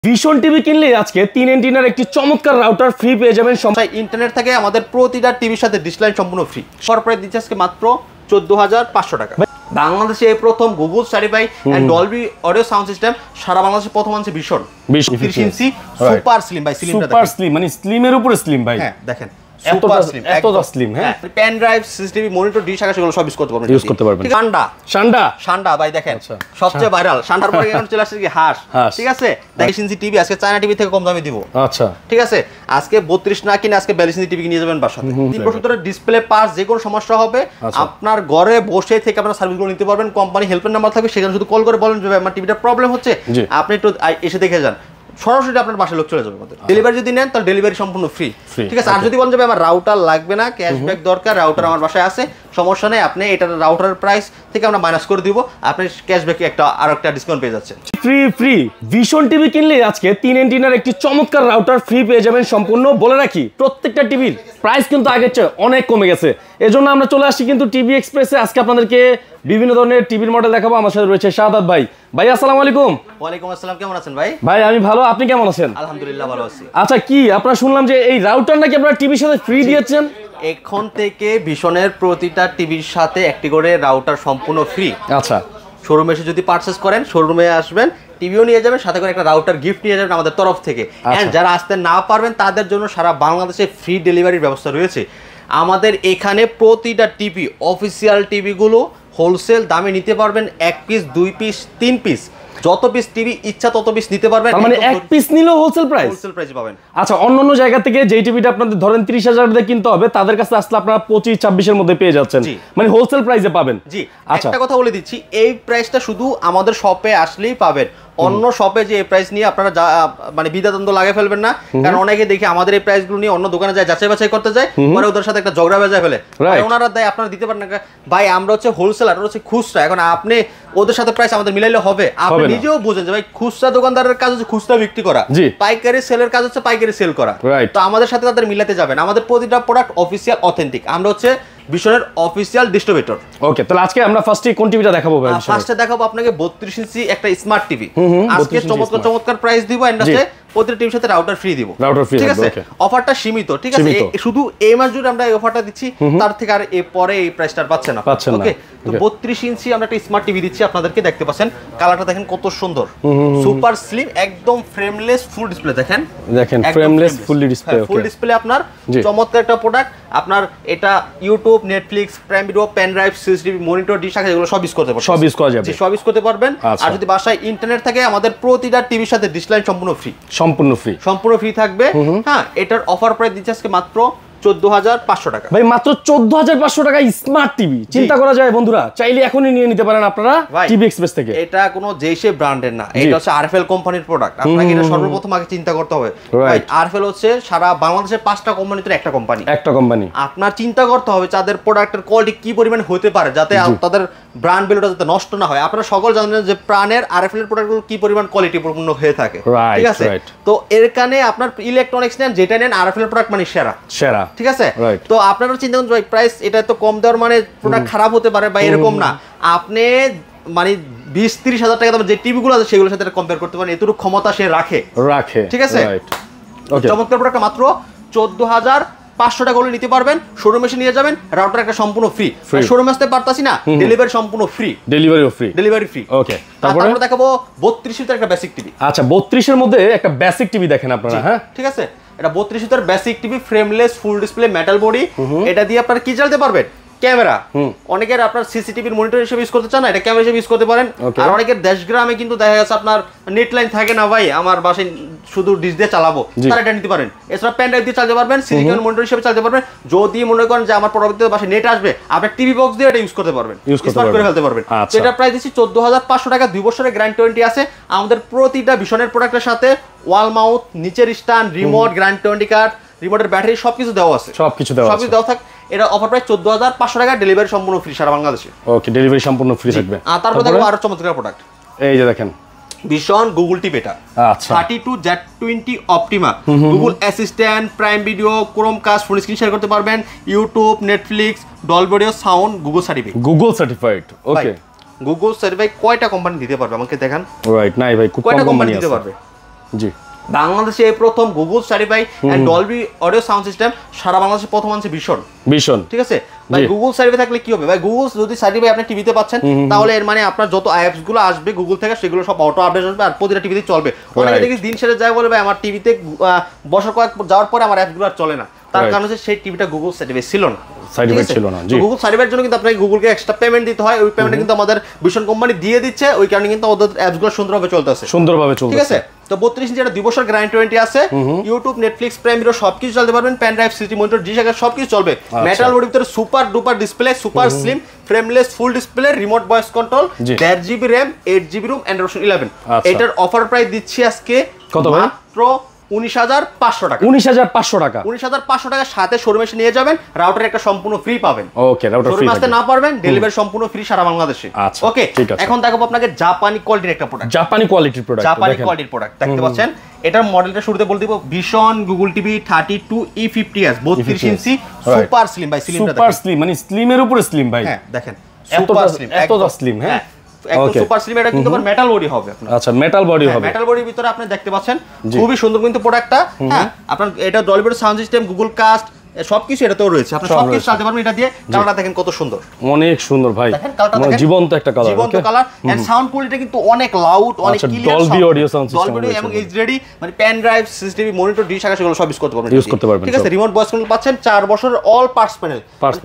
Vision TV কিনলে আজকে 3 এন্টিনার একটি চমৎকার রাউটার ফ্রি পেয়ে যাবেন। ইন্টারনেট থেকে আমাদের প্রতিটা টিভির সাথে ডিশ লাইন সম্পূর্ণ ফ্রি। সরপ্রাইজ দিচ্ছে আজকে মাত্র 14,500 টাকা। বাংলাদেশে এই প্রথম Google certified and Dolby audio sound system সারা বাংলাদেশে প্রথম আনছে ভিশন 30 ইঞ্চি সুপার স্লিম ভাই। স্লিমটা সুপার স্লিম মানে স্লিমের উপরে স্লিম ভাই। হ্যাঁ দেখেন সুপার স্লিম, এতটা স্লিম। হ্যাঁ, pen drive, CCTV, monitor, dish Akash এগুলো সব ইউজ করতে পারবেন। শান্ডা ভাই দেখেন সবচেয়ে ভাইরাল। শান্ডার পরে এখন চলে আসছে কি হাঁস। ঠিক আছে, 23 ইঞ্চি টিভি আজকে চায়না টিভি থেকে কম দামে দিব। আচ্ছা ঠিক আছে, আজকে 32 না কিনে আজকে 42 ইঞ্চি টিভি নিয়ে যাবেন বাসাতে। 3 বছর ধরে ডিসপ্লে পার্টস যে কোনো সমস্যা হবে আপনার ঘরে বসে থেকে আপনারা সার্ভিসগুলো নিতে পারবেন। কোম্পানি হেল্পলাইন নাম্বার থাকবে, সেখানে শুধু কল করে বলেন যে আমার টিভিটা প্রবলেম হচ্ছে, আপনি একটু এসে দেখে যান। সরাসরি আপনার বাসায় লোক চলে যাবে। আমাদের ডেলিভারি যদি নেন তাহলে ডেলিভারি সম্পূর্ণ ফ্রি। ঠিক আছে, আর যদি বলেন যে আমার রাউটার লাগবে না, ক্যাশব্যাক দরকার, রাউটার আমার বাসায় আছে, সমস্যা নেই, আপনি এটার রাউটারের প্রাইস থেকে আমরা মাইনাস করে দিব, আপনি ক্যাশব্যাকে আরেকটা ডিসকাউন্ট পেয়ে যাচ্ছেন। ফ্রি ভিশন টিভি কিনলে আজকে 3 এন্টিনার একটি চমৎকার রাউটার ফ্রি পেয়ে যাবেন সম্পূর্ণ। বলে রাখি প্রত্যেকটা টিভির প্রাইস কিন্তু আগের চেয়ে অনেক কমে গেছে। এজন্য আমরা চলে আসছি কিন্তু টিভি এক্সপ্রেসে। আজকে আপনাদেরকে বিভিন্ন ধরনের টিভির মডেল দেখাবো। আমার সাথে রয়েছে শাহাদাত ভাই। ভাই আসসালামু আলাইকুম। ওয়ালাইকুম আসসালাম, কেমন আছেন ভাই? ভাই আমি ভালো, আপনি কেমন আছেন? আলহামদুলিল্লাহ ভালো আছি। আচ্ছা, কি আপনারা শুনলাম যে এই রাউটার নাকি আপনারা টিভির সাথে ফ্রি দিয়েছেন? এখন থেকে ভিশনের প্রতিটা টিভির সাথে একটি করে রাউটার সম্পূর্ণ ফ্রি। আচ্ছা, শোরুমে এসে যদি পারচেজ করেন, শোরুমে আসবেন, টিভিও নিয়ে যাবেন, সাথে করে একটা রাউটার গিফট নিয়ে যাবেন আমাদের তরফ থেকে। এন্ড যারা আসতে না পারবেন তাদের জন্য সারা বাংলাদেশে ফ্রি ডেলিভারির ব্যবস্থা রয়েছে। আমাদের এখানে প্রতিটা টিভি, অফিসিয়াল টিভিগুলো হোলসেল দামে নিতে পারবেন। 1 পিস, 2 পিস, 3 পিস, যত পিস টিভি ইচ্ছা তত পিস নিতে পারবেন। মানে 1 পিস নিলেও হোলসেল প্রাইসে পাবেন। আচ্ছা, অন্যান্য জায়গা থেকে যেই টিভিটা আপনাদের ধরেন 30,000 দিয়ে কিনতে হবে, তাদের কাছে আসলে আপনারা 25-26 এর মধ্যে পেয়ে যাচ্ছেন, মানে হোলসেল প্রাইসে পাবেন। জি, একটা কথা বলে দিচ্ছি, এই প্রাইসটা শুধু আমাদের শপে আসলেই পাবেন। অন্য শপে যে এই প্রাইস নিয়ে আপনারা মানে বিদ্যাদ্বন্দ্ব লাগিয়ে ফেলবেন না, কারণ অনেকে দেখি আমাদের এই প্রাইসগুলো নিয়ে অন্য দোকানে যায়, যাচাই বাছাই করতে যায়, পরে ওদের সাথে একটা ঝগড়া বেজায় ফেলে। ওনারা দেয়, আপনারা দিতে পারেন না। ভাই আমরা হচ্ছে হোলসেলার, ওরা হচ্ছে খুচরা। এখন আপনি ওদের সাথে প্রাইস আমাদের মিলাইলে হবে? আপনি নিজেও বুঝেন যে ভাই খুচরা দোকানদারের কাজ হচ্ছে খুচরা বিক্রি করা, পাইকারি সেলের কাজ হচ্ছে পাইকারি সেল করা। তো আমাদের সাথে তাদের মিলাতে যাবেন। আমাদের প্রতিটা প্রোডাক্ট অফিসিয়াল, অথেন্টিক। আমরা হচ্ছে ভিশনের অফিসিয়াল ডিস্ট্রিবিউটর। ওকে, তাহলে আজকে আমরা ফার্স্টে কোন টিভিটা দেখাবো ভাই? ফার্স্টে দেখাবো আপনাকে 32 ইঞ্চি একটা স্মার্ট টিভি। আজকে চমৎকার প্রাইস দিব, এন্ড আছে প্রতিটা টিভির সাথে রাউটার ফ্রি দিব। ঠিক আছে, অফারটা সীমিত। ঠিক আছে, শুধু এই মাস জুড়ে আমরা এই অফারটা দিচ্ছি, তার থেকে আর পরে এই প্রাইসটা পাচ্ছেন না। ওকে, তো 32 ইঞ্চি আমরা একটা স্মার্ট টিভি দিচ্ছি আপনাদেরকে। দেখতে পাচ্ছেন কালারটা দেখেন কত সুন্দর, সুপার স্লিম, একদম ফ্রেমলেস ফুল ডিসপ্লে। দেখেন frameless full display. Full display আপনার চমৎকার একটা প্রোডাক্ট। আপনার এটা YouTube, Netflix, Prime Video, pen drive, CCTV, monitor, dish Akash এগুলো সব ইউজ করতে পারবেন। সব ইউজ করা যাবে, সব ইউজ করতে পারবেন। আর যদি বাসায় ইন্টারনেট থাকে, আমাদের প্রতিটা টিভির সাথে ডিশ লাইন সম্পূর্ণ ফ্রি। সম্পূর্ণ ফ্রি থাকবে। হ্যাঁ, এটার অফার প্রাইস দিচ্ছে আজকে মাত্র 14,500 টাকা। ভাই মাত্র 14,500 টাকা স্মার্ট টিভি, চিন্তা করা যায় বন্ধুরা। চাইলে এখনই নিয়ে নিতে পারেন আপনারা টিভি এক্সপ্রেস থেকে। এটা কোনো জেইসে ব্র্যান্ডের না, এটা হচ্ছে আরএফএল কোম্পানির প্রোডাক্ট। আপনাকে এটা সর্বপ্রথম আগে চিন্তা করতে হবে। ভাই আরএফএল হচ্ছে সারা বাংলাদেশের 5টা কোম্পানিতে একটা কোম্পানি। আপনার চিন্তা করতে হবে তাদের প্রোডাক্টের কোয়ালিটি কি পরিমাণ হতে পারে, যাতে তাদের ব্র্যান্ড ভ্যালুটা যাতে নষ্ট না হয়। আপনারা সকল জানেন যে প্রাণের আরএফএল এর প্রোডাক্টগুলো কি পরিমাণ কোয়ালিটিপূর্ণ হয়ে থাকে। ঠিক আছে, তো এর কারণে আপনার ইলেকট্রনিক্স নেন, যেটা নেন আরএফএল এর প্রোডাক্ট মানে সেরা। ঠিক আছে, তো আপনারা চিন্তা করুন ভাই প্রাইস এটা তো কম দেওয়ার মানে প্রোডাক্ট খারাপ হতে পারে বা এরকম না। আপনি মানে 20-30 হাজার টাকা দামের যে টিভিগুলো আছে সেগুলোর সাথে কম্পেয়ার করতে পারেন, এতটুকু ক্ষমতা সে রাখে। ঠিক আছে, চমৎকার প্রোডাক্ট মাত্র 14,500 টাকা করে নিতে পারবেন। শোরুমে এসে নিয়ে যাবেন, রাউটার একটা সম্পূর্ণ ফ্রি। শোরুমে আসতে পারতাছি না, ডেলিভারি সম্পূর্ণ ফ্রি। Delivery free. ওকে, তারপরে আমরা দেখাবো 32 ইঞ্চির একটা বেসিক টিভি। আচ্ছা, 32 এর মধ্যে একটা বেসিক টিভি দেখেন আপনারা। হ্যাঁ, ঠিক আছে, এটা 32 ইঞ্চির basic TV, frameless full display, metal body. এটা দিয়ে আপনারা কি চালাতে পারবেন? ক্যামেরা। অনেকের আপনার সিসিটিভির মনিটর হিসেবে ইউজ করতে চান না, এটা ক্যামেরা হিসেবে ইউজ করতে পারেন। আর অনেকের দেশগ্রামে কিন্তু দেখা যাচ্ছে আপনার নেট লাইন থাকে না, ভাই আমার বাসায় শুধু ডিশ দিয়ে চালাবো, তারা এটা নিতে পারেন। এছাড়া পেন ড্রাইভ দিয়ে চালাতে পারবেন, সিসিটিভির মনিটর হিসেবে চালাতে পারবেন। যদি মনে করেন যে আমার পরবর্তীতে বাসায় নেট আসবে, আপনি টিভি বক্স দিয়ে এটা ইউজ করতে পারবেন, স্মার্ট করে ফেলতে পারবেন। তো এটা প্রাইস দিচ্ছি 14,500 টাকা। 2 বছরের গ্যারান্টি ওয়ারেন্টি আছে। আমাদের প্রতিটা ভিশনের প্রোডাক্টের সাথে ওয়াল মাউন্ট, নিচের stand, remote, guarantee warranty card, রিমোটের ব্যাটারি সবকিছু দেওয়া আছে। সবকিছু দেওয়া থাকে। এটা অফার প্রাইস 14,500 টাকা, ডেলিভারি সম্পূর্ণ ফ্রি সারা বাংলাদেশে। ওকে, ডেলিভারি সম্পূর্ণ ফ্রি থাকবে। আর তারপর দেখো আরো চমৎকার প্রোডাক্ট, এই যে দেখেন ভিশন গুগল টিভি। এটা 32Z20 Optima, Google Assistant, Prime Video, Chromecast, phone screen share করতে পারবেন, YouTube, Netflix, Dolby audio sound, Google certified. Okay, Google certified কয়টা কোম্পানি দিতে পারবে আমাকে দেখান? রাইট, নাই ভাই, খুব কম কোম্পানি দিতে পারবে। জি বাংলাদেশে এই প্রথম Google certify and Dolby audio sound system সারা বাংলাদেশে প্রথম আনছে ভীষণ, ঠিক আছে ভাই। গুগল সার্টিফাই থাকলে কি হবে ভাই, গুগল যদি সার্টিফাই আপনি টিভিতে পাচ্ছেন তাহলে এর মানে আপনার যত অ্যাপস গুলো আসবে গুগল থেকে সেগুলো সব অটো আপডেট আসবে আর প্রতিটা টিভিতে চলবে। অনেকে দেখি দিন শেষে যায় বলে ভাই আমার টিভিতে বছর কয়েক যাওয়ার পরে আমার অ্যাপস গুলো আর চলে না, তার কারণ হচ্ছে সেই টিভিটা গুগল সার্টিফাই ছিল না। গুগল সার্টিফাইয়ের জন্য কিন্তু আপনাকে গুগলকে এক্সট্রা পেমেন্ট দিতে হয়, ওই পেমেন্ট কিন্তু আমাদের ভীষণ কোম্পানি দিয়ে দিচ্ছে, ওই কারণে কিন্তু আমাদের অ্যাপস গুলো সুন্দরভাবে চলতেছে, ঠিক আছে। তো 32 ইঞ্চি একটা 2 বছর গ্যারান্টি ওয়ারেন্টি আছে, ইউটিউব, নেটফ্লিক্স, প্রাইম ভিডিও সবকিছু চালাতে পারবেন, পেন ড্রাইভ, সিটি মনিটর, জি শাখা সবকিছু চলবে। মেটাল বডির ভিতরে super duper display, super slim frameless full display, remote voice control, 1.5 GB RAM, 8 GB ROM, Android 11। এটার অফার প্রাইস দিচ্ছি আজকে কত ভাই? মাত্র 19,500 টাকা। 19,500 টাকা, 19,500 টাকার সাথে শোরুমে এসে নিয়ে যাবেন, রাউটার একটা সম্পূর্ণ ফ্রি পাবেন। ওকে, রাউটার ফ্রি শোরুমে আসতে না পারবেন, ডেলিভারি সম্পূর্ণ ফ্রি সারা বাংলাদেশে। ওকে, এখন দেখাবো আপনাকে জাপানি কোয়ালিটির একটা প্রোডাক্ট, জাপানি কোয়ালিটির প্রোডাক্ট দেখতে পাচ্ছেন। এটার মডেলটা শুরুতে বলে দিব, ভীষণ গুগল টিভি 32E50s 32 ইঞ্চি সুপার স্লিম ভাই, সুপার স্লিম মানে স্লিমের উপরে স্লিম ভাই। হ্যাঁ দেখেন সুপার স্লিম, এতটা স্লিম। হ্যাঁ একদম সুপার স্লিম। এটা কিন্তু মেটাল বডি হবে আপনার। আচ্ছা, মেটাল বডি হবে। মেটাল বডির ভিতরে আপনি দেখতে পাচ্ছেন খুবই সুন্দর কিন্তু প্রোডাক্টটা। হ্যাঁ, আপনার এটা Dolby sound system, Google Cast সবকিছু এটাতেও রয়েছে, আপনি সবকিছু চালাতে পারবেন এটা দিয়ে। কালারটা দেখেন কত সুন্দর, অনেক সুন্দর ভাই, দেখেন কালারটা দেখেন, জীবন্ত একটা কালার, জীবন্ত কালার। এন্ড সাউন্ড কোয়ালিটি কিন্তু অনেক লাউড, অনেক clear, Dolby audio sound system, Dolby এবং এইচডি মানে পেন ড্রাইভ, সিসিটিভি মনিটর, ডি শাখা সেগুলো সব ইউজ করতে পারবেন, ঠিক আছে। রিমোট ভয়েস কন্ট্রোল পাচ্ছেন, 4 বছর অল পার্টস প্যানেল।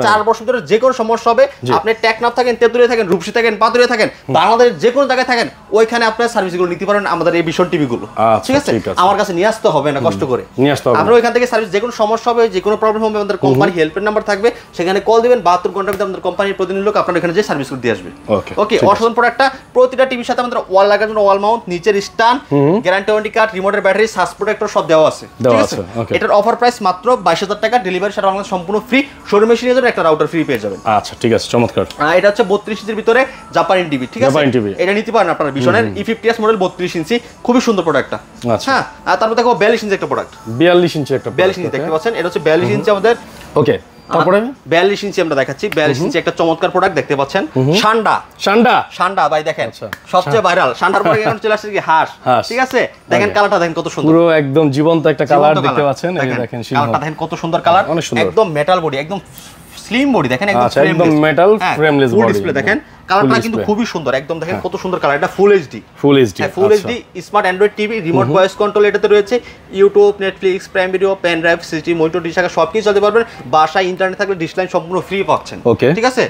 4 বছর ধরে যে কোনো সমস্যা হবে, আপনি টেকনাফ থাকেন, তেতুলিয়া থাকেন, রূপসী থাকেন, পাতুরিয়া থাকেন, বাংলাদেশের যে কোনো জায়গায় থাকেন, ওইখানে আপনার সার্ভিসগুলো নিতে পারেন আমাদের এই ভীষণ টিভি গুলো, ঠিক আছে। আমার কাছে নিয়ে আসতে হবে না, কষ্ট করে নিয়ে আসতে হবে। আপনি ওইখান থেকে সার্ভিস, যে কোনো সমস্যা হবে, যে কোনো প্রবলেম হবে, আমাদের কোম্পানি হেল্পের নাম্বার থাকবে, সেখানে কল দিবেন, 72 ঘন্টার ভিতরে আমাদের কোম্পানির প্রতিনিধি লোক আপনার এখানে যে সার্ভিস করে দিয়ে আসবে। ওকে, অসাধারণ প্রোডাক্টটা। প্রতিটা টিভির সাথে আমাদের ওয়াল লাগার জন্য ওয়াল মাউন্ট, নিচের স্ট্যান্ড, গ্যারান্টি ওয়ারেন্টি কার্ড, রিমোটের ব্যাটারি, সার্চ প্রোটেক্টর সব দেওয়া আছে, ঠিক আছে। এটার অফার প্রাইস মাত্র 22,000 টাকা, ডেলিভারি সারা বাংলাদেশ সম্পূর্ণ ফ্রি, শোরুমে এসে নিয়ে যাবেন, একটা রাউটার ফ্রি পেয়ে যাবেন। আচ্ছা, ঠিক আছে, চমৎকার। এটা হচ্ছে 32 ইঞ্চির ভিতরে জাপানি টিভি, ঠিক আছে। এটা নিতে পারেন আপনারা, ভীষণের E50s মডেল 32 ইঞ্চি, খুবই সুন্দর প্রোডাক্টটা। হ্যাঁ, আর তারপর দেখো 42 ইঞ্চি একটা প্রোডাক্ট, 42 ইঞ্চি একটা 42 ইঞ্চি দেখতে পাচ্ছেন, এটা হচ্ছে 42 ইঞ্চি আমাদের। ওকে, তারপরে 42 ইঞ্চি আমরা দেখাচ্ছি, 42 ইঞ্চি একটা চমৎকার প্রোডাক্ট দেখতে পাচ্ছেন, সান্ডা ভাই দেখেন, সবচেয়ে ভাইরাল। সান্ডার পরে এখন চলে আসছে কি হাঁস, ঠিক আছে। দেখেন কালারটা দেখেন কত সুন্দর, পুরো একদম জীবন্ত একটা কালার দেখতে পাচ্ছেন। এই দেখেন কালারটা দেখেন কত সুন্দর কালার, একদম মেটাল বডি, একদম স্লিম বডি, দেখেন একদম মেটাল ফ্রেমলেস বডি, ডিসপ্লে দেখেন, কালারটা কিন্তু খুবই সুন্দর, একদম দেখেন কত সুন্দর কালার। এটা full HD, full HD smart Android TV, remote voice control এটাতে রয়েছে, YouTube, Netflix, Prime Video, pen drive, CC monitor, ডি শাখা সবকিছু চালাতে পারবেন। বাসায় ইন্টারনেট থাকলে ডিশ লাইন সম্পূর্ণ ফ্রি পাচ্ছেন, ঠিক আছে।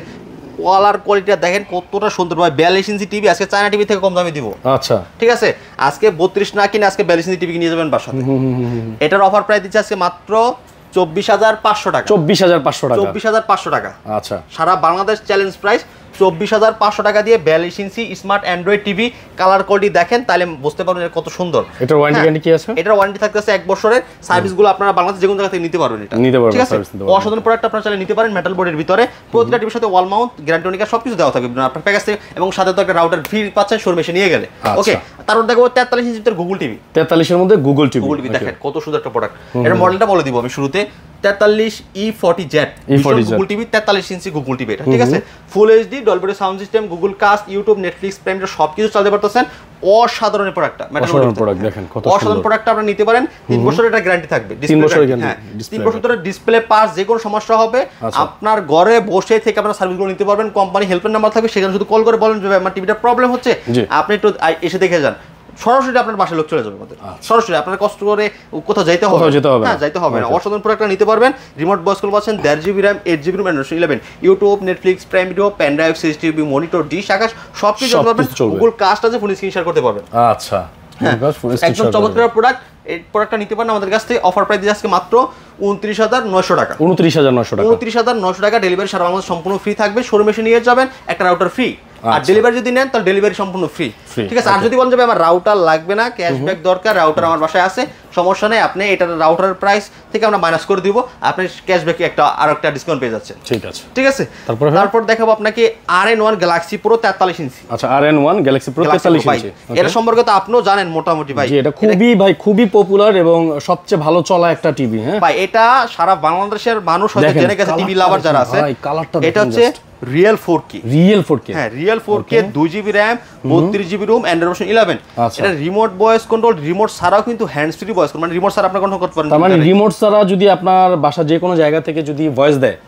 ওয়ালার কোয়ালিটিটা দেখেন কতটা সুন্দর ভাই। 42 ইঞ্চি টিভি আজকে চায়না টিভি থেকে কম দামে দিব, আচ্ছা, ঠিক আছে। আজকে 32 না কিনে আজকে 42 ইঞ্চি টিভি নিয়ে যাবেন বাসাতে। এটার অফার প্রাইস দিচ্ছে আজকে মাত্র 24,500 টাকা, 24,500 টাকা, আচ্ছা। সারা বাংলাদেশ চ্যালেঞ্জ প্রাইস 24,500 টাকা দিয়ে 42 inch smart Android TV. Colour quality দেখেন, তাহলে বুঝতে পারবেন কত সুন্দর। এটার ওয়ারেন্টি গ্যারান্টি কি আছে? এটার ওয়ারেন্টি থাকতেছে 1 বছরের। সার্ভিসগুলো আপনারা বাংলাদেশ যে কোনো জায়গা থেকে নিতে পারবেন, এটা ঠিক আছে। অসাধারণ প্রোডাক্ট আপনারা চাইলে নিতে পারেন, মেটাল বডির ভিতরে। প্রতিটা টিভির সাথে ওয়াল মাউন্ট, গ্যারান্টি ওয়ারেন্টি সবকিছু দেওয়া থাকবে আপনার প্যাকেজ থেকে, এবং সাথে তো একটা রাউটার ফ্রি পাচ্ছেন শোরুমে এসে নিয়ে গেলে। ওকে, তারপর দেখো 43 ইঞ্চির ভিতরে গুগল টিভি, 43 এর মধ্যে গুগল টিভি দেখেন কত সুন্দর একটা প্রোডাক্ট। এর মডেলটা বলে দিব আমি শুরুতে, 43E40Z Google TV, 43 inch Google TV, এটা ঠিক আছে। Full HD, Dolby sound system, Google Cast, YouTube, Netflix, Prime Video সবকিছু চালাতে পারতেছেন। অসাধারণ প্রোডাক্টটা, অসাধারণ প্রোডাক্ট দেখেন কত সুন্দর। অসাধারণ প্রোডাক্টটা আপনারা নিতে পারেন, 3 বছরের এটা গ্যারান্টি থাকবে, 3 বছর ধরে ডিসপ্লে পাস, যে কোনো সমস্যা হবে আপনার ঘরে বসে থেকে আপনারা সার্ভিসগুলো নিতে পারবেন। কোম্পানি হেল্পলাইন নাম্বার থাকবে, সেখানে শুধু কল করে বলেন যে আমার টিভিটা প্রবলেম হচ্ছে, আপনি একটু এসে দেখে যান। সরাসরি আপনার বাসায় লোক চলে যাবে আমাদের, সরাসরি আপনার কষ্ট করে কোথাও যাইতে হবে, হ্যাঁ যাইতে হবে না। অসাধারণ প্রোডাক্টটা নিতে পারবেন। রিমোট ভয়েস কন্ট্রোল পাচ্ছেন, 1.5 GB RAM, 8 GB ROM, Android 11, YouTube, Netflix, Prime Video, pen drive, CCTV monitor, dish Akash সবকিছু চালাতে পারবেন। গুগল কাস্ট আছে, ফোন স্ক্রিন শেয়ার করতে পারবেন, আচ্ছা। একদম চমৎকার প্রোডাক্ট। এই প্রোডাক্টটা নিতে পারেন আমাদের কাছ থেকে। অফার প্রাইস দিয়ে আজকে মাত্র 29,900 টাকা, 29,900 টাকা। ডেলিভারি সারা বাংলাদেশ সম্পূর্ণ ফ্রি থাকবে। শোরুমে এসে নিয়ে যাবেন, একটা রাউটার ফ্রি। আর ডেলিভারি যদি নেন তাহলে ডেলিভারি সম্পূর্ণ ফ্রি, ঠিক আছে। আর যদি বলেন যে আমার রাউটার লাগবে না, ক্যাশব্যাক দরকার, রাউটার আমার বাসায় আছে, সমস্যা নেই, আপনি এটার রাউটারের প্রাইস থেকে আমরা মাইনাস করে দিব, আপনি ক্যাশব্যাকে আরেকটা ডিসকাউন্ট পেয়ে যাচ্ছেন, ঠিক আছে, ঠিক আছে। তারপর দেখাবো আপনাকে RN1 গ্যালাক্সি প্রো 43 ইঞ্চি, আচ্ছা। RN1 গ্যালাক্সি প্রো 43 ইঞ্চি, এটা সম্পর্কে তো আপনিও জানেন মোটামুটি ভাই, এটা খুবই পপুলার এবং সবচেয়ে ভালো চলা একটা টিভি। হ্যাঁ ভাই, এটা সারা বাংলাদেশের মানুষ হয়তো জেনে গেছে, টিভি লাভার যারা আছে। এটা হচ্ছে রিয়েল 4K হ্যাঁ real 4K 2GB RAM 32GB ROM Android version 11 এটা রিমোট ভয়েস কন্ট্রোল রিমোট ছাড়াও কিন্তু হ্যান্ডস ফ্রি ভয়েস মানে রিমোট ছাড়া আপনি কন্ট্রোল করতে পারেন তার মানে রিমোট ছাড়া যদি আপনার বাসা যে কোনো জায়গা থেকে যদি ভয়েস দেয়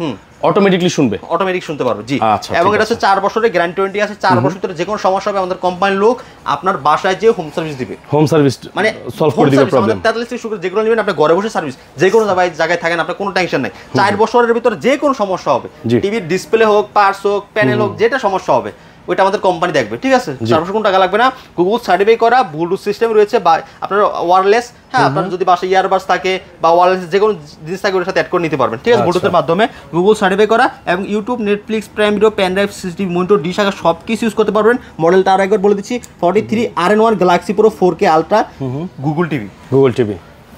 অটোমেটিকলি শুনবে অটোমেটিক শুনতে পারবে জি এবং এটা হচ্ছে 4 বছরের গ্যারান্টি আছে 4 বছর ধরে যে কোনো সমস্যা হবে আমাদের কোম্পানির লোক আপনার বাসায় যে হোম সার্ভিস দিবে হোম সার্ভিস মানে সলভ করে দিবে প্রবলেম 43 থেকে শুরু করে যেগুলো নেবেন আপনি ঘরে বসে সার্ভিস যে কোনো জায়গায় থাকেন আপনার কোনো টেনশন নাই 4 বছরের ভিতরে যে কোনো সমস্যা হবে টিভির ডিসপ্লে হোক পার্টস হোক প্যানেল হোক যেটা সমস্যা হবে ওইটা আমাদের কোম্পানি দেখবে ঠিক আছে 400 কোটি টাকা লাগবে না গুগল সার্টিফাই করা ব্লুটুথ সিস্টেম রয়েছে বা আপনার ওয়্যারলেস হ্যাঁ আপনার যদি বাসায় ইয়ারবাডস থাকে বা ওয়্যারলেস যে কোনো জিনিস থাকে ওর সাথে অ্যাড করে নিতে পারবেন ঠিক আছে ব্লুটুথের মাধ্যমে গুগল সার্টিফাই করা এবং YouTube Netflix Prime Video pen drive CCTV monitor dish আকার সব কিছু ইউজ করতে পারবেন মডেলটা আর একবার বলে দিচ্ছি 43RN1 Galaxy pro 4K ultra Google TV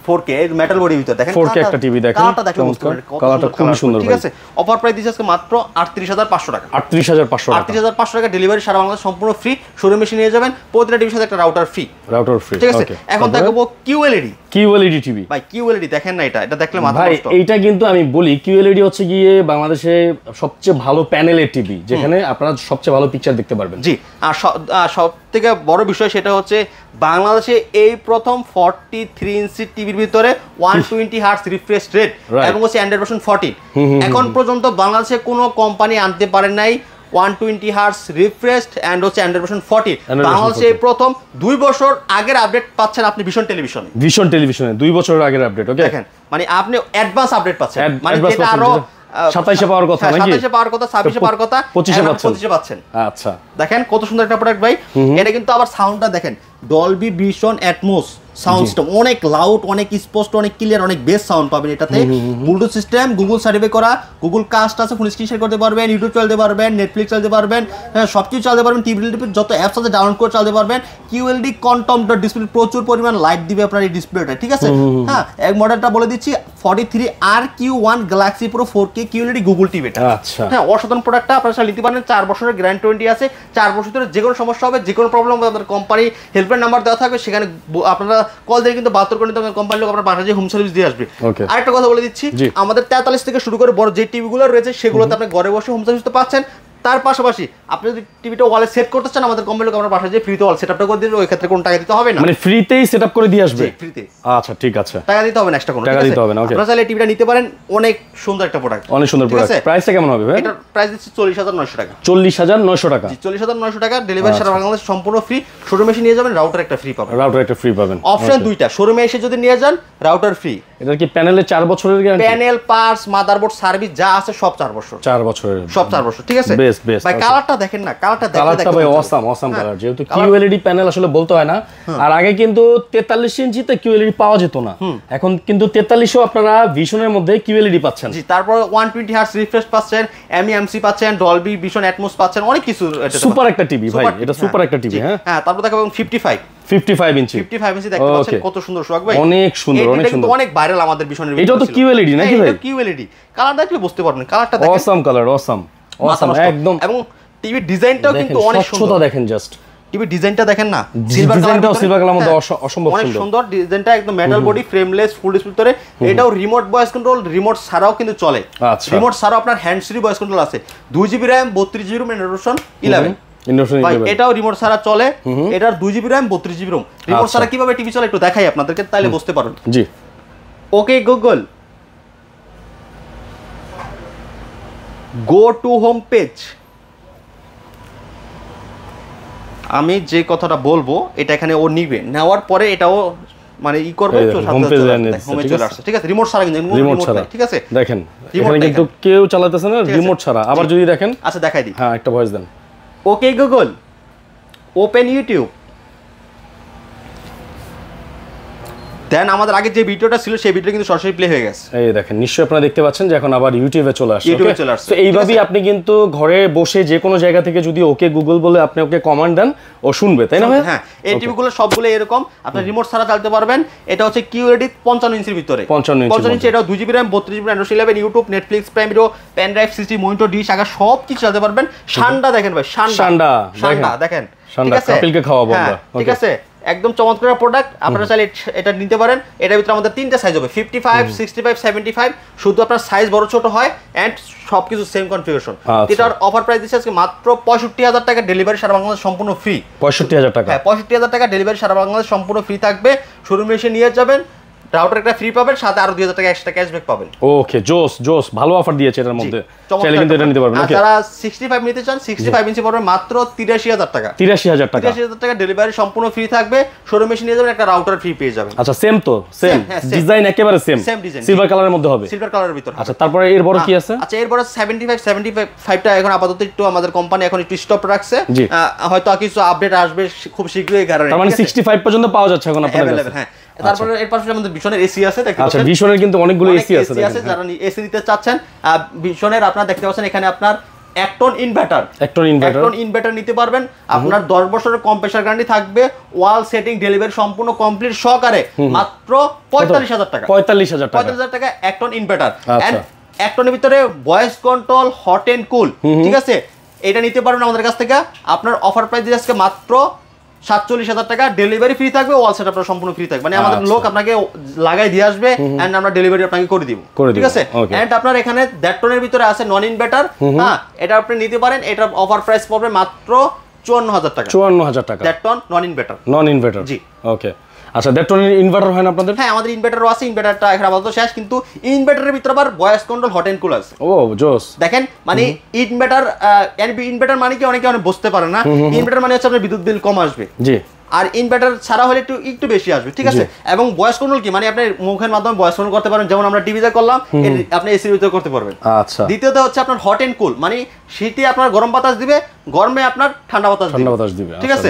4K এর মেটাল বডি ভিতর দেখেন 4K একটা টিভি দেখেন কালারটা দেখলে বুঝতে পারবেন কালারটা খুব সুন্দর ঠিক আছে অফার প্রাইস দিচ্ছে আজকে মাত্র 38500 টাকা 38500 টাকা ডেলিভারি সারা বাংলাদেশ সম্পূর্ণ ফ্রি শোরুমে এসে নিয়ে যাবেন প্রতিটা টিভির সাথে একটা রাউটার ফ্রি ঠিক আছে এখন দেখাবো QLED টিভি ভাই QLED দেখেন না এটা দেখলে মাথা নষ্ট ভাই এইটা কিন্তু আমি বলি QLED হচ্ছে গিয়ে বাংলাদেশে সবচেয়ে ভালো প্যানেলের টিভি যেখানে আপনারা সবচেয়ে ভালো পিকচার দেখতে পারবেন জি আর সবথেকে বড় বিষয় সেটা হচ্ছে বাংলাদেশে এই প্রথম 43 ইঞ্চি টিভির ভিতরে 120 হার্টজ রিফ্রেশ রেট এবং হচ্ছে অ্যান্ড্রয়েড ভার্সন 14 এখন পর্যন্ত বাংলাদেশে কোনো কোম্পানি আনতে পারে নাই 120 হার্টজ রিফ্রেশড এন্ড হচ্ছে অ্যান্ড্রয়েড ভার্সন 14 বাংলাদেশে প্রথম 2 বছর আগের আপডেট পাচ্ছেন আপনি ভিশন টেলিভিশনে 2 বছরের আগের আপডেট ওকে দেখেন মানে আপনি অ্যাডভান্স আপডেট পাচ্ছেন মানে যেটা আরো 27 এ পাওয়ার কথা নাকি 27 এ পাওয়ার কথা 26 এ পাওয়ার কথা 25 এ পাচ্ছেন আচ্ছা দেখেন কত সুন্দর একটা প্রোডাক্ট ভাই এটা কিন্তু আবার সাউন্ডটা দেখেন Dolby vision atoms sound system অনেক লাউড অনেক স্পষ্ট অনেক ক্লিয়ার অনেক বেস্ট সাউন্ড পাবেন এটাতে ব্লুটুথ সিস্টেম গুগল সার্টিফাই করা গুগল কাস্ট আছে ফোন স্ক্রিন শেয়ার করতে পারবেন ইউটিউব চালাতে পারবেন নেটফ্লিক্স চালাতে পারবেন সবকিছু চালাতে পারবেন টিভি যত অ্যাপস আছে ডাউনলোড করে চালাতে পারবেন QLED কোয়ান্টাম ডট ডিসপ্লে প্রচুর পরিমাণ লাইট দিবে আপনার এই ডিসপ্লেটা ঠিক আছে হ্যাঁ এক মডেলটা বলে দিচ্ছি 43RQ1 Galaxy pro 4K QLED Google TV এটা আচ্ছা হ্যাঁ অসাধারণ প্রোডাক্টটা আপনারা নিতে পারেন 4 বছরের গ্যারান্টি আছে 4 বছর ধরে যে কোনো সমস্যা হবে যে কোনো প্রবলেম হবে আপনাদের কোম্পানি হেল্পলাইন নাম্বার দেওয়া থাকবে সেখানে আপনারা কল দিয়ে কিন্তু 72 ঘন্টা আপনাদের কোম্পানির লোক আপনার বাসায় যে হোম সার্ভিস দিয়ে আসবে আরেকটা কথা বলে দিচ্ছি আমাদের 43 থেকে শুরু করে বড় যে টিভিগুলো রয়েছে সেগুলোতে আপনি ঘরে বসে হোম সার্ভিস তো পাচ্ছেন তার পাশাপাশি আপনি যদি টিভিটা ওয়ালে সেট করতে চান আমাদের কোম্পানির লোক আপনার বাসায় যে ফ্রিতে ওয়াল সেটআপটা করে দিবে ওই ক্ষেত্রে কোনো টাকা দিতে হবে না মানে ফ্রিতেই সেটআপ করে দিয়ে আসবে ফ্রিতে আচ্ছা ঠিক আছে টাকা দিতে হবে না এক্সট্রা কোনো টাকা দিতে হবে না ওকে আপনারা চাইলে টিভিটা নিতে পারেন অনেক সুন্দর একটা প্রোডাক্ট অনেক সুন্দর প্রোডাক্ট প্রাইসটা কেমন হবে ভাই এটার প্রাইস দিচ্ছি 40900 টাকা 40900 টাকা 40900 টাকা ডেলিভারি সারা বাংলাদেশ সম্পূর্ণ ফ্রি শোরুমে এসে নিয়ে যাবেন রাউটার একটা ফ্রি পাবেন অপশন দুইটা শোরুমে এসে যদি নিয়ে যান রাউটার ফ্রি এটা কি প্যানেলে 4 বছরের guarantee panel parts motherboard service যা আছে সব 4 বছর 4 বছরের সব 4 বছর ঠিক আছে বেস্ট ভাই কালারটা দেখেন না কালারটা ভাই অসাম কালার যেহেতু QLED প্যানেল আসলে বলতে হয় না আর আগে কিন্তু 43 ইঞ্চিতে QLED পাওয়া যেত না এখন কিন্তু 43 ও আপনারা ভিশনের মধ্যে QLED পাচ্ছেন জি তারপর 120 হার্টজ রিফ্রেশ পাচ্ছেন MEMC পাচ্ছেন ডলবি ভিশন অ্যাটমস পাচ্ছেন অনেক কিছু সুপার একটা টিভি ভাই এটা সুপার একটা টিভি হ্যাঁ তারপর দেখাবো 55 ইঞ্চি দেখতে পাচ্ছেন কত সুন্দর সোহাগ ভাই অনেক সুন্দর অনেক ভাইরাল আমাদের ভিশনের এটা তো QLED নাকি ভাই এটা QLED কালার দেখলে বুঝতে পারবেন কালারটা দেখেন অসাম কালার অসাম একদম এবং টিভি ডিজাইনটাও কিন্তু অনেক সুন্দর দেখেন জাস্ট টিভি ডিজাইনটা দেখেন না সিলভার কালার মধ্যে অসম্ভব অনেক সুন্দর ডিজাইনটা একদম metal body frameless full display ভিতরে এটাও রিমোট ভয়েস কন্ট্রোল রিমোট ছাড়াও কিন্তু চলে রিমোট ছাড়াও আপনার হ্যান্ডস ফ্রি ভয়েস কন্ট্রোল আছে 2GB RAM 32GB ROM version 11 এটাও রিমোট ছাড়া চলে এটার 2GB RAM 32GB ROM remote ছাড়া কিভাবে টিভি চলে একটু দেখাই আপনাদেরকে তাহলে বুঝতে পারবেন জি okay Google go to home page আমি যে কথাটা বলবো এটা এখানে ও নিবে নেওয়ার পরে এটাও মানে ই করবে হোমে চলে আসছে ঠিক আছে রিমোট ছাড়া কিন্তু রিমোট ছাড়া ঠিক আছে দেখেন এখানে কিন্তু কেউ চালাতেছে না রিমোট ছাড়া আবার যদি দেখেন আচ্ছা দেখাই দিই হ্যাঁ একটা ভয়েস দেন ওকে গুগল ওপেন ইউটিউব দেন আমাদের আগে যে ভিডিওটা ছিল সেই ভিডিও কিন্তু সরাসরি প্লে হয়ে গেছে এই দেখেন নিশ্চয়ই আপনারা দেখতে পাচ্ছেন যে এখন আবার ইউটিউবে চলে আসছে তো এইভাবেই আপনি কিন্তু ঘরে বসে যে কোনো জায়গা থেকে যদি ওকে গুগল বলে আপনি ওকে কমান্ড দেন ও শুনবে তাই না ভাই হ্যাঁ এই টিভিগুলো সবগুলো এরকম আপনি রিমোট ছাড়া চালাতে পারবেন এটা হচ্ছে QLED 55 ইঞ্চির ভিতরে 55 ইঞ্চি এটা 2GB RAM 32GB Android 11 YouTube Netflix Prime Video pen drive CC monitor dish আগা সব কিছু চালাতে পারবেন শানটা দেখেন ভাই শানটা দেখেন ঠিক আছে কাপিলকে খাওয়াবো আমরা ঠিক আছে একদম চমৎকার প্রোডাক্ট, আপনারা চাইলে এটা নিতে পারেন। এটার ভিতরে আমাদের 3টা সাইজ হবে, 55, 65, 75। শুধু আপনার সাইজ বড় ছোট হয় এন্ড সবকিছু সেম কনফিগারেশন। এটার অফার প্রাইস দিচ্ছে আজকে মাত্র 65,000 টাকা, ডেলিভারি সারা বাংলাদেশ সম্পূর্ণ ফ্রি। 65,000 টাকা? হ্যাঁ 65,000 টাকা, ডেলিভারি সারা বাংলাদেশ সম্পূর্ণ ফ্রি থাকবে। শোরুমে এসে নিয়ে যাবেন, রাউটার একটা ফ্রি পাবেন, সাথে আরো 2,000 টাকা এক্সট্রা ক্যাশব্যাক পাবেন। ওকে, জোস জোস, ভালো অফার দিয়েছে এটার মধ্যে, চাইলে কিন্তু এটা নিতে পারবেন। ওকে, যারা 65 নিতে চান 65 ইঞ্চি পড়বে মাত্র 83,000 টাকা। 83,000 টাকা? 83,000 টাকা, ডেলিভারি সম্পূর্ণ ফ্রি থাকবে। শোরুমে এসে নিয়ে যাবেন, একটা রাউটার ফ্রি পেয়ে যাবেন। আচ্ছা, সেম তো? সেম ডিজাইন, একেবারে সেম ডিজাইন, সিলভার কালারের মধ্যে হবে, সিলভার কালারের ভিতর। আচ্ছা, তারপরে এর বড় কি আছে? আচ্ছা, এর বড় 75টা এখন আপাতত একটু আমাদের কোম্পানি এখন একটু স্টপ রাখছে, হয়তো কিছু আপডেট আসবে খুব শীঘ্রই। কারণে তার মানে 65 পর্যন্ত পাওয়া যাচ্ছে এখন আপনাদের কাছে? হ্যাঁ। তারপরে এর পাশে আমাদের ভিশনের এসি আছে, দেখতে পাচ্ছেন। আচ্ছা, ভিশনের কিন্তু অনেকগুলো এসি আছে। যারা এসি নিতে চাচ্ছেন, ভিশনের আপনারা দেখতে পাচ্ছেন এখানে আপনার 1 টন ইনভার্টার নিতে পারবেন। আপনার 10 বছরের কম্প্রেসার গ্যারান্টি থাকবে, ওয়াল সেটিং ডেলিভারি সম্পূর্ণ কমপ্লিট সহকারে মাত্র 45,000 টাকা। 45,000 টাকা 1 টন ইনভার্টার। এন্ড 1 টনের ভিতরে voice control, hot and cool, ঠিক আছে? এটা নিতে পারবেন আমাদের কাছ থেকে। আপনার অফার প্রাইস দিয়ে আজকে মাত্র 47,000 টাকা, ডেলিভারি ফ্রি থাকবে, ওয়াল সেটআপ সম্পূর্ণ ফ্রি থাকবে। মানে আমাদের লোক আপনাকে লাগাই দিয়ে আসবে এন্ড আমরা ডেলিভারি আপনাকে করে দিব, ঠিক আছে? এন্ড আপনার এখানে 1.5 টনের ভিতরে আছে নন ইনভার্টার। হ্যাঁ, এটা আপনি নিতে পারেন। এটার অফার প্রাইস পড়বে মাত্র 54,000 টাকা। 54,000 টাকা 1.5 টন নন ইনভার্টার। জি, ওকে। আচ্ছা, 1.5 টনের ইনভার্টার হয় না আপনাদের? হ্যাঁ, আমাদের ইনভার্টারও আছে। ইনভার্টারটা এখন আপাতত শেষ, কিন্তু ইনভার্টারের ভিতরে আবার voice control, hot and cool আছে। ও জোস। দেখেন, মানে ইনভার্টার মানে কি অনেকে বুঝতে পারে না। ইনভার্টার মানে হচ্ছে আপনার বিদ্যুৎ বিল কম আসবে। জি। আর ইনভার্টার ছাড়া হলে একটু বেশি আসবে, ঠিক আছে? এবং ভয়েস কন্ট্রোল কি, মানে আপনি মুখের মাধ্যমে ভয়েস কন্ট্রোল করতে পারেন, যেমন আমরা টিভিতে করলাম, আপনি এসির ভিতরে করতে পারবেন। আচ্ছা। দ্বিতীয়ত হচ্ছে আপনার হট এন্ড কুল, মানে শীতে আপনার গরম বাতাস দিবে, গরমে আপনার ঠান্ডা বাতাস দিবে, ঠিক আছে?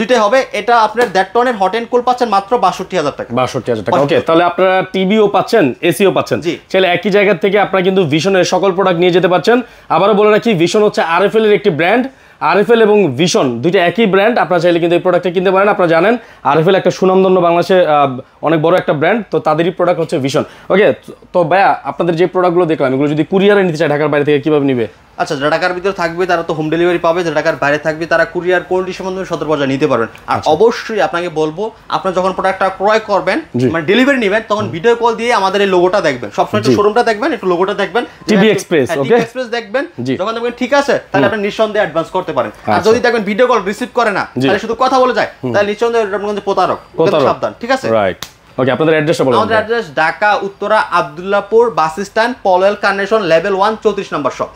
দুইটাই হবে। এটা আপনার 1.5 টনের হট এন্ড কুল পাচ্ছেন মাত্র 62,000 টাকা। 62,000 টাকা। ওকে, তাহলে আপনারা টিভিও পাচ্ছেন, এসিও পাচ্ছেন, চাইলে একই জায়গা থেকে আপনারা কিন্তু ভিশনের সকল প্রোডাক্ট নিয়ে যেতে পারছেন। আবারও বলে রাখি, ভিশন হচ্ছে আরএফএল এর একটি ব্র্যান্ড। আরএফএল এবং ভিশন দুইটা একই ব্র্যান্ড, আপনারা চাইলে কিন্তু এই প্রোডাক্টটা কিনতে পারেন। আপনারা জানেন আরএফএল একটা সুনামধন্য বাংলাদেশে অনেক বড় একটা ব্র্যান্ড, তো তাদেরই প্রোডাক্ট হচ্ছে ভিশন। ওকে, তো ভাইয়া, আপনাদের যে প্রোডাক্টগুলো দেখলাম, এগুলো যদি কুরিয়ারে নিতে চায় ঢাকার বাইরে থেকে, কিভাবে নিবে? আচ্ছা, যারা ঢাকার ভিতরে থাকবে তারা তো হোম ডেলিভারি পাবে, যারা ঢাকার বাইরে থাকবে তারা কুরিয়ার কোয়ালিটি সম্বন্ধে সতর্ক নিতে পারবেন। আর অবশ্যই আপনাকে বলবো, আপনারা যখন প্রোডাক্টটা ক্রয় করবেন, মানে ডেলিভারি নেবেন, তখন ভিডিও কল দিয়ে আমাদের এই লোগোটা দেখবেন। সবসময় একটু শোরুমটা দেখবেন, একটু লোগোটা দেখবেন, টিভি এক্সপ্রেস। ওকে, টিভি এক্সপ্রেস দেখবেন। যখন দেখবেন ঠিক আছে, তাহলে আপনি নিঃসন্দেহে অ্যাডভান্স করতে পারেন। আর যদি দেখবেন ভিডিও কল রিসিভ করে না, তাহলে শুধু কথা বলে যায়, তাহলে নিঃসন্দেহে আপনার প্রতারক, সাবধান, ঠিক আছে? রাইট। ওকে, আপনাদের অ্যাড্রেসটা বলুন। আমাদের address Dhaka Uttara Abdullahpur bus stand, Polwel carnation, level 1, 34 নম্বর শপ।